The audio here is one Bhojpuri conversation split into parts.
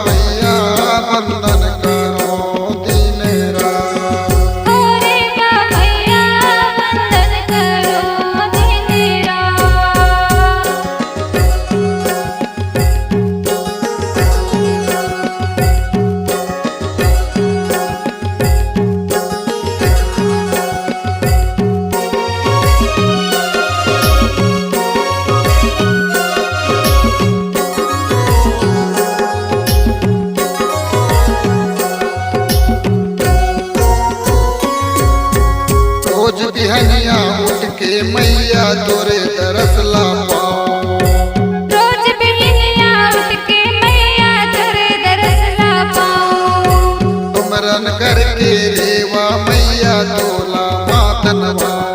मैया वंदन करो दिन रात। रे बा मैया वंदन करो दिन रात। रोज बिहनिया उठ के मैया तोरे तरस ला पाओ। रोज बिहनिया उठ के मैया तोरे दरस ला पाऊं। तुमरन करके रेवा मैया तोला मात नवाओ।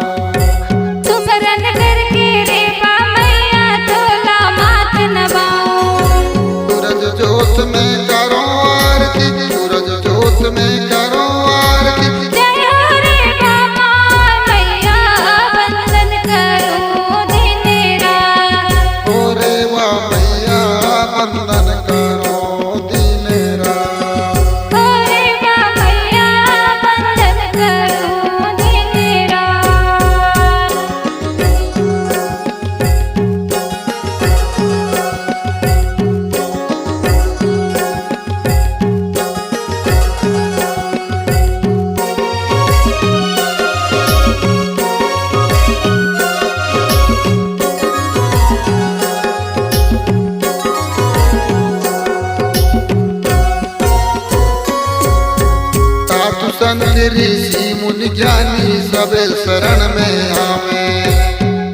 तुमरन करके रेवा मैया तोला मात नवाऊं। सूरज जोत में करो आरती, सूरज जोत में करो आरती। जय हो रे बाबा मैया वंदन करो दिन रात। ओ रेवा मैया वंदन करो दिन रात। रे बा मैया वंदन करो दिन रात। साधु संत ऋषि मुनि ज्ञानी सबे शरण में आवे।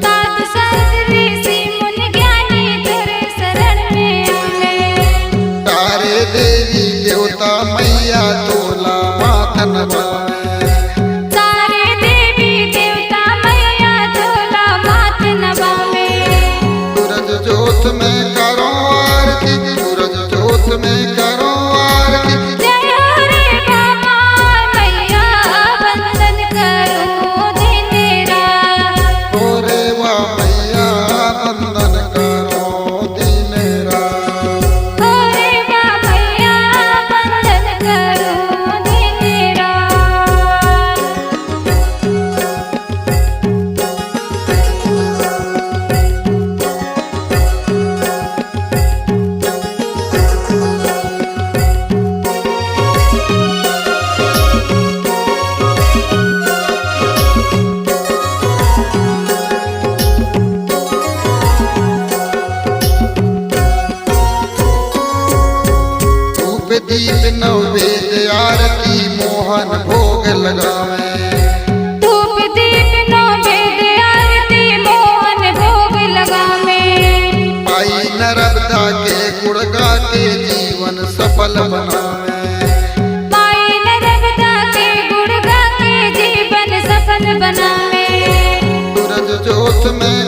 साधु संत ऋषि मुनि ज्ञानी तेरे शरण में आवे। तारे देवी देवता मैया तोला मात नवावे। सारे देवी देवता मैया तोला मात नवावे। सूरज जोत में करो आरती, सूरज जोत में करो आरती। जय हो रे बाबा मैया वंदन करो दिन रात। ओ रेवा मैया वंदन करो दिन रात। रे बा मैया वंदन करो दिन रात। धूप दीप नववेद आरती मोहन भोग लगावे। धूप दीप नैवेद आरती मोहन भोग लगावे। पाई नर्मदा के गुण गा के जीवन सफल बनावे। पाई नर्मदा के गुण गा के जीवन सफल बनावे। सूरज जोत में